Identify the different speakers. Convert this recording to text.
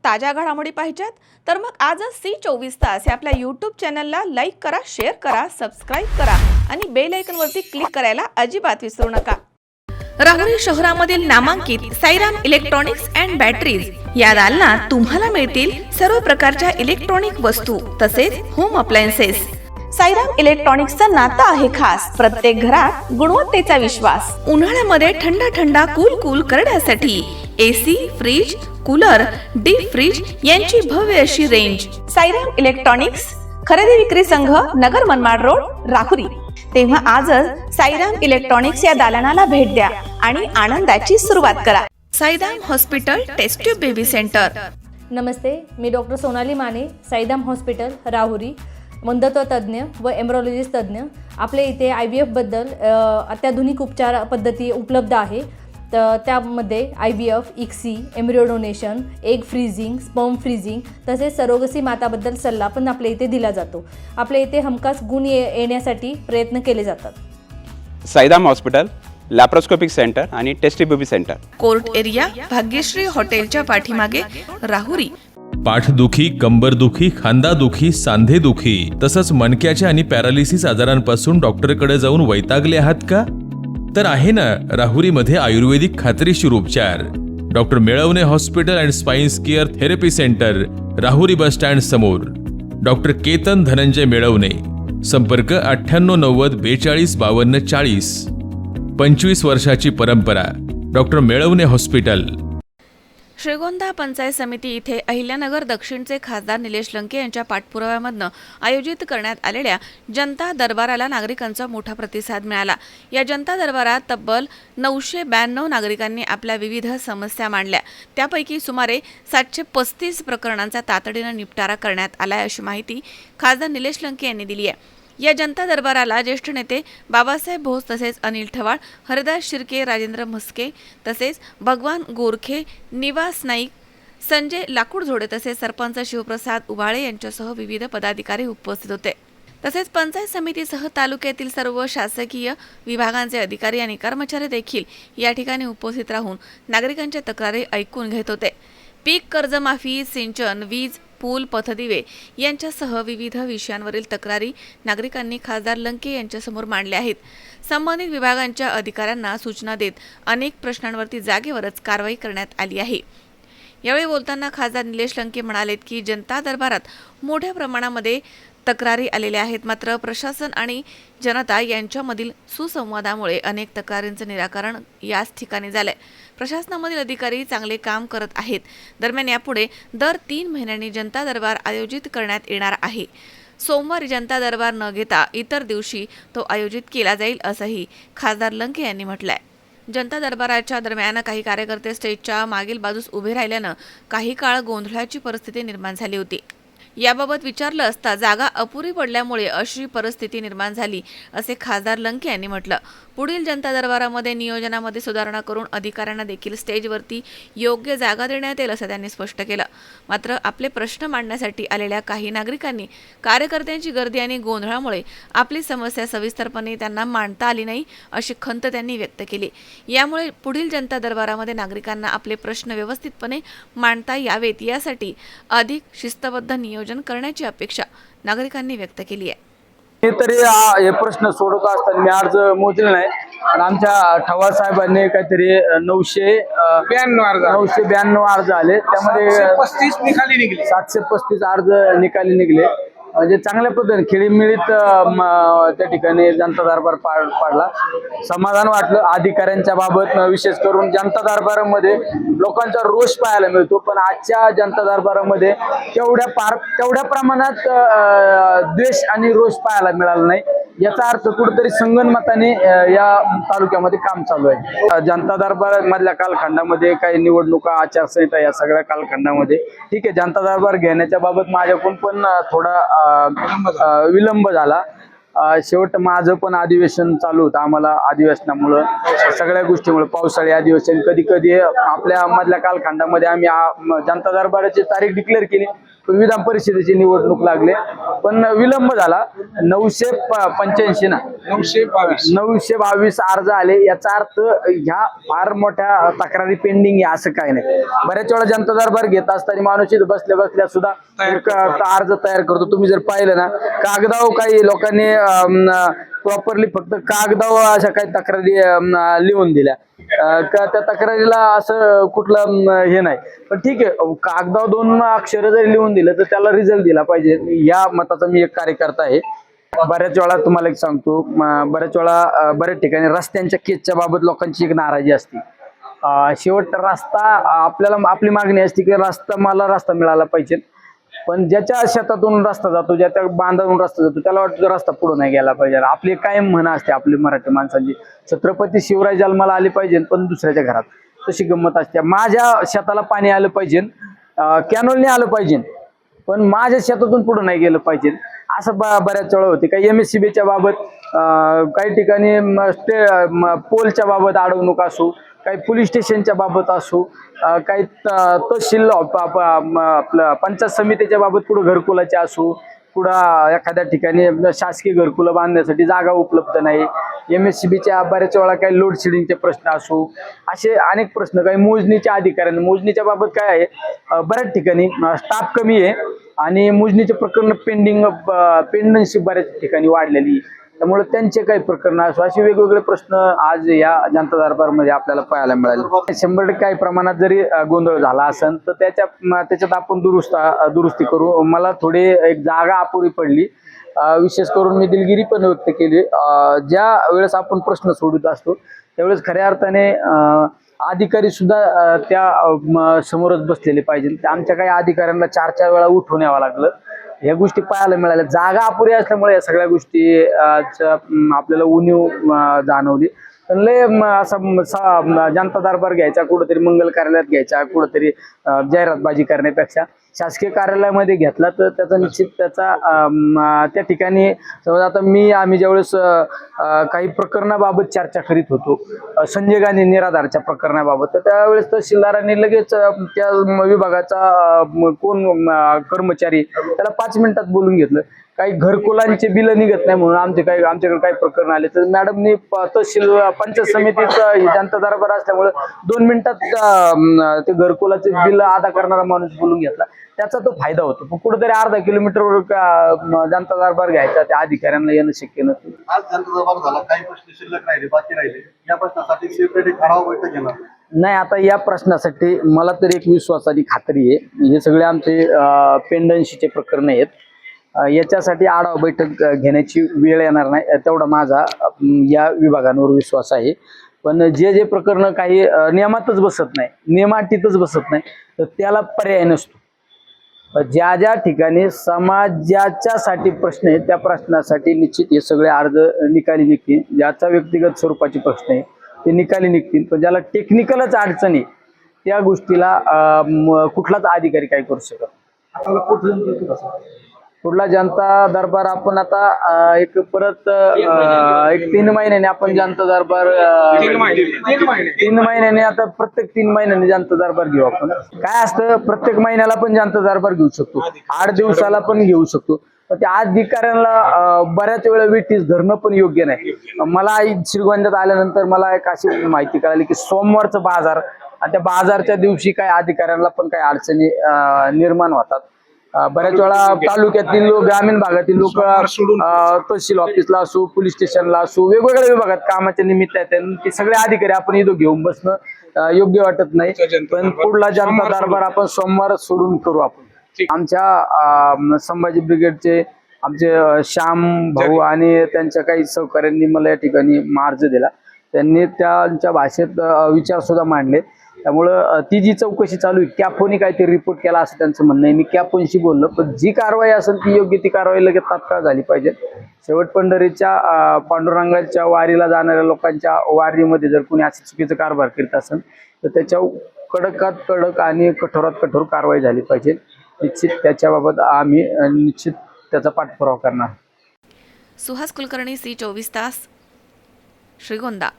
Speaker 1: ताज्या घडामोडी पाहिजेत तर मग आजच C24 तास या आपल्या YouTube चॅनलला लाईक करा, शेअर करा, सबस्क्राईब करा आणि बेल आयकॉनवरती क्लिक करायला अजिबात विसरू नका। राहुरी शहरामधील नामांकित साईराम इलेक्ट्रॉनिक्स अँड बॅटरीज या दालनात तुम्हाला मिळतील सर्व प्रकारच्या इलेक्ट्रॉनिक वस्तू तसेच होम अप्लायन्सेस। साईराम इलेक्ट्रॉनिक्सचं नातं आहे खास, प्रत्येक घरात गुणवत्तेचा विश्वास। उन्हाळ्यामध्ये थंड कूल करण्यासाठी AC, fridge, cooler, deep fridge यांची भव्य अशी रेंज। साईराम इलेक्ट्रॉनिक्स खरेदी विक्री संघ, नगर मनमाड रोड, राहुरी। तेव्हा आजच साईराम इलेक्ट्रॉनिक्स या दालनाला भेट द्या आणि आनंदाची सुरुवात करा। Sairam hospital test tube baby centre.
Speaker 2: नमस्ते, मी डॉक्टर सोनाली माने, साईराम हॉस्पिटल राहुरी, वंध्यत्व तज्ज्ञ व एम्ब्रॉलॉजिस्ट तज्ज्ञ। आपल्या इथे IVF बद्दल अत्याधुनिक उपचार पद्धती उपलब्ध आहे। तर त्यामध्ये IVF, ICSI, embryo donation, egg freezing, sperm freezing तसेच सरोगसी माताबद्दल सल्ला पण आपल्या इथे दिला जातो। आपल्या इथे हमखास गुण येण्यासाठी प्रयत्न केले जातात।
Speaker 3: साईराम हॉस्पिटल लॅप्रोस्कोपिक सेंटर आणि test baby centre,
Speaker 1: court area, भाग्यश्री हॉटेलच्या पाठीमागे, राहुरी।
Speaker 4: पाठदुखी, कंबरदुखी, खांदादुखी, सांधेदुखी तसंच मणक्याच्या आणि पॅरालिसिस आजारांपासून डॉक्टरकडे जाऊन वैतागले आहात का? तर आहे ना राहुरीमध्ये आयुर्वेदिक खात्रीशीर उपचार। Doctor Melwane hospital and spines care therapy centre, Rahuri bus stand समोर। डॉक्टर केतन धनंजय मेळवणे, संपर्क 9890 42 52 40। 25 वर्षाची परंपरा, डॉक्टर मेळवणे हॉस्पिटल।
Speaker 1: श्रीगोंदा पंचायत समिती इथे अहिल्यानगर दक्षिणचे खासदार निलेश लंके यांच्या पाठपुराव्यामधनं आयोजित करण्यात आलेल्या जनता दरबाराला नागरिकांचा मोठा प्रतिसाद मिळाला। या जनता दरबारात तब्बल 992 नागरिकांनी आपल्या विविध समस्या मांडल्या। त्यापैकी सुमारे 735 प्रकरणांचा तातडीनं निपटारा करण्यात आला, अशी माहिती खासदार निलेश लंके यांनी दिली आहे। या जनता दरबाराला ज्येष्ठ नेते बाबासाहेब भोस तसेच अनिल ठवाळ, हरिदास शिर्के, राजेंद्र म्हस्के तसेच भगवान गोरखे, निवास नाईक, संजय लाकूडझोडे तसेच सरपंच शिवप्रसाद उबाळे यांच्यासह विविध पदाधिकारी उपस्थित होते। तसेच पंचायत समितीसह तालुक्यातील सर्व शासकीय विभागांचे अधिकारी आणि कर्मचारी देखील या ठिकाणी उपस्थित राहून नागरिकांच्या तक्रारी ऐकून घेत होते। पीक कर्जमाफी, सिंचन, वीज, पूल, पथदिवे यांच्यासह विविध विषयांवरील तक्रारी नागरिकांनी खासदार लंके यांच्यासमोर मांडल्या आहेत। संबंधित विभागांच्या अधिकाऱ्यांना सूचना देत अनेक प्रश्नांवरती जागेवरच कारवाई करण्यात आली आहे। यावेळी बोलताना खासदार निलेश लंके म्हणालेत की जनता दरबारात मोठ्या प्रमाणामध्ये तक्रारी आलेल्या आहेत, मात्र प्रशासन आणि जनता यांच्यामधील सुसंवादामुळे अनेक तक्रारींचं निराकरण याच ठिकाणी झालंय। प्रशासनामधील अधिकारी चांगले काम करत आहेत। दरम्यान यापुढे दर 3 महिन्यांनी जनता दरबार आयोजित करण्यात येणार आहे। सोमवारी जनता दरबार न घेता इतर दिवशी तो आयोजित केला जाईल, असंही खासदार लंके यांनी म्हटलंय। जनता दरबाराच्या दरम्यान काही कार्यकर्ते स्टेजच्या मागील बाजूस उभे राहिल्यानं काही काळ गोंधळाची परिस्थिती निर्माण झाली होती। याबाबत विचारलं असता जागा अपुरी पडल्यामुळे अशी परिस्थिती निर्माण झाली, असे खासदार लंके यांनी म्हटलं। पुढील जनता दरबारामध्ये नियोजनामध्ये सुधारणा करून अधिकाऱ्यांना देखील स्टेजवरती योग्य जागा देण्यात येईल, असं त्यांनी स्पष्ट केलं। मात्र आपले प्रश्न मांडण्यासाठी आलेल्या काही नागरिकांनी कार्यकर्त्यांची गर्दी आणि गोंधळामुळे आपली समस्या सविस्तरपणे त्यांना मांडता आली नाही, अशी खंत त्यांनी व्यक्त केली। यामुळे पुढील जनता दरबारामध्ये नागरिकांना आपले प्रश्न व्यवस्थितपणे मांडता यावेत यासाठी अधिक शिस्तबद्ध नियोजन करण्याची अपेक्षा नागरिकांनी व्यक्त केली आहे।
Speaker 5: तरी हे प्रश्न सोडवत असताना मी अर्ज मोजले नाही, आणि आमच्या ठवाळ साहेबांनी काहीतरी 992 अर्ज आले, त्यामध्ये 735 अर्ज निकाली निघले। म्हणजे चांगल्या पद्धतीने खेळीमेळीत त्या ठिकाणी जनता दरबार पाडला, समाधान वाटलं। अधिकाऱ्यांच्या बाबत विशेष करून जनता दरबारामध्ये लोकांचा रोष पाहायला मिळतो, पण आजच्या जनता दरबारामध्ये तेवढ्या प्रमाणात द्वेष आणि रोष पाहायला मिळाला नाही। याचा अर्थ कुठेतरी संगनमताने या तालुक्यामध्ये काम चालू आहे। जनता दरबार मधल्या कालखंडामध्ये काही निवडणुका, आचारसंहिता या सगळ्या कालखंडामध्ये ठीक आहे, जनता दरबार घेण्याच्या बाबत माझ्याकडून पण थोडा विलंब झाला। शेवट माझं पण अधिवेशन चालू होतं, आम्हाला अधिवेशनामुळे सगळ्या गोष्टीमुळे, पावसाळी अधिवेशन, कधी कधी आपल्या मधल्या कालखंडामध्ये आम्ही जनता दरबाराची तारीख डिक्लेअर केली, विधान परिषदेची निवडणूक लागले, पण विलंब झाला. 985 ना 922 अर्ज आले. याचा अर्थ ह्या फार मोठ्या तक्रारी पेंडिंग आहे असं काही नाही. बऱ्याच वेळा जनता दरबार घेत असताना माणूस इथं बसल्या बसल्या सुद्धा एक अर्ज तयार करतो. तुम्ही जर पाहिलं ना, कागदावर काही लोकांनी प्रॉपरली फक्त कागदावर अशा काही तक्रारी लिहून दिल्या. का त्या तक्रारीला असं कुठलं हे नाही. पण ठीक आहे, कागदावर 2 अक्षर जरी लिहून दिलं तर त्याला रिझल्ट दिला पाहिजे. या मताचा मी एक कार्यकर्ता आहे. बऱ्याच वेळा तुम्हाला एक सांगतो, बऱ्याच वेळा बऱ्याच ठिकाणी रस्त्यांच्या केसच्या बाबत लोकांची एक नाराजी असते. शेवट रस्ता आपल्याला आपली मागणी असते की मला रस्ता मिळाला पाहिजे. पण ज्याच्या शेतातून रस्ता जातो, ज्याच्या बांधातून रस्ता जातो, त्याला वाटतं रस्ता पुढे नाही गेला पाहिजे. आपली कायम म्हण असते आपली मराठी माणसांची, छत्रपती शिवराय जन्माला आले पाहिजे पण दुसऱ्याच्या घरात. तशी गंमत असते. माझ्या शेताला पाणी आलं पाहिजे, कॅनोलने आलं पाहिजे, पण माझ्या शेतातून पुढे नाही गेलं पाहिजे. असं बऱ्याच वेळा होते. काही MSCBच्या बाबत, काही ठिकाणी पोलच्या बाबत अडवणूक असो, काही पोलीस स्टेशनच्या बाबत असो, काही तहसील आपलं पंचायत समितीच्या बाबत कुठं घरकुलाचे असो, कुठं एखाद्या ठिकाणी शासकीय घरकुलं बांधण्यासाठी जागा उपलब्ध नाही, MSCBच्या बऱ्याच वेळा काही लोड शेडिंगचे प्रश्न असो, असे अनेक प्रश्न. काही मोजणीच्या अधिकाऱ्यांनी, मोजणीच्या बाबत काय आहे, बऱ्याच ठिकाणी स्टाफ कमी आहे आणि मोजणीचे प्रकरण पेंडन्सी बऱ्याच ठिकाणी वाढलेली. त्यामुळे त्यांचे काही प्रकरण असो, असे वेगवेगळे प्रश्न आज या जनता दरबारमध्ये आपल्याला पाहायला मिळाले. 100% काही प्रमाणात जरी गोंधळ झाला असेल तर त्याच्यात आपण दुरुस्ती करू. मला थोडी एक जागा अपुरी पडली. विशेष करून मी दिलगिरी पण व्यक्त केली. ज्या वेळेस आपण प्रश्न सोडत असतो त्यावेळेस खऱ्या अर्थाने अधिकारी सुद्धा त्या समोरच बसलेले पाहिजे. आमच्या काही अधिकाऱ्यांना 4 वेळा उठून यावं लागलं. ह्या गोष्टी पाहायला मिळाल्या. जागा अपुरी असल्यामुळे या सगळ्या गोष्टी आपल्याला उणीव जाणवली. पण लय असा जनता दरबार घ्यायचा, कुठंतरी मंगल कार्यालयात घ्यायचा, कुठंतरी जाहिरातबाजी करण्यापेक्षा शासकीय कार्यालयामध्ये घेतला तर त्याचा निश्चित त्या ठिकाणी समजा आता आम्ही ज्यावेळेस काही प्रकरणाबाबत चर्चा करीत होतो, संजय गांधी निराधारच्या प्रकरणाबाबत, तर त्यावेळेस तहसीलदारांनी लगेच त्या विभागाचा कोण कर्मचारी त्याला 5 मिनिटात बोलून घेतलं. काही घरकुलांचे बिलं निघत नाही म्हणून आमच्याकडे काही प्रकरण आले तर मॅडमनी तहसील पंचायत समितीचं जनता दरबार असल्यामुळे 2 मिनिटात ते घरकुलाचे बिल अदा करणारा माणूस बोलून घेतला. त्याचा तो फायदा होतो. पण कुठेतरी अर्धा किलोमीटरवर जनता दरबार घ्यायचा त्या अधिकाऱ्यांना येणं शक्य नसतं.
Speaker 6: आज जनता दरबार झाला, काही प्रश्न शिल्लक राहिले, बाकी राहिले. या प्रश्नासाठी सेपरेट एक आढावा बैठक घेणार
Speaker 5: नाही. आता या प्रश्नासाठी मला तरी एक विश्वासाची खात्री आहे. हे सगळे आमचे पेंडन्सीचे प्रकरण आहेत. याच्यासाठी आढावा बैठक घेण्याची वेळ येणार नाही, तेवढा माझा या विभागांवर विश्वास आहे. पण जे प्रकरण काही नियमातच बसत नाही, नियमाटीतच बसत नाही, तर त्याला पर्याय नसतो. ज्या ठिकाणी समाजाच्यासाठी प्रश्न आहेत त्या प्रश्नासाठी निश्चित हे सगळे अर्ज निकाली निघतील. ज्याचा व्यक्तिगत स्वरूपाचे प्रश्न आहे ते निकाली निघतील. पण ज्याला टेक्निकलच अडचण आहे त्या गोष्टीला कुठलाच अधिकारी काही करू शकत. पुढला जनता दरबार आपण आता एक परत एक 3 महिन्याने आपण जनता दरबार 3 महिन्याने आता प्रत्येक 3 महिन्याने जनता दरबार घेऊ. आपण काय असतं, प्रत्येक महिन्याला पण जनता दरबार घेऊ शकतो, 8 दिवसाला पण घेऊ शकतो. त्या अधिकाऱ्यांना बऱ्याच वेळा वेटीस धरणं पण योग्य नाही. मला श्रीगोंद्यात आल्यानंतर मला एक अशी माहिती कळाली की सोमवारचं बाजार आणि त्या बाजारच्या दिवशी काय अधिकाऱ्यांना पण काही अडचणी निर्माण होतात. बऱ्याच वेळा तालुक्यातील ग्रामीण भागातील लोक तहसील ऑफिसला असो, पोलीस स्टेशनला असो, वेगवेगळ्या विभागात कामाच्या निमित्त आहेत. ते सगळे अधिकारी आपण इथं घेऊन बसणं योग्य वाटत नाही. पण पुढला जनता दरबार आपण सोमवार सोडून करू. आपण आमच्या संभाजी ब्रिगेडचे आमचे श्याम भाऊ आणि त्यांच्या काही सहकाऱ्यांनी मला या ठिकाणी अर्ज दिला. त्यांनी त्यांच्या भाषेत विचार सुद्धा मांडले. त्यामुळं ती जी चौकशी चालू आहे, कॅफोनी काहीतरी रिपोर्ट केला असं त्यांचं म्हणणं आहे. मी कॅफोनशी बोललो, पण जी कारवाई असेल ती योग्य ती कारवाई लगेच तात्काळ झाली पाहिजे. शेवट पंढरीच्या पांडुरंगाच्या वारीला जाणाऱ्या लोकांच्या वारीमध्ये जर कोणी अशी चुकीचं कारभार करीत असेल तर त्याच्यावर कडकात कडक आणि कठोरात कठोर कारवाई झाली पाहिजे. निश्चित त्याच्याबाबत आम्ही निश्चित त्याचा पाठपुरावा करणार.
Speaker 1: सुहास कुलकर्णी, C24 तास, श्रीगोंदा.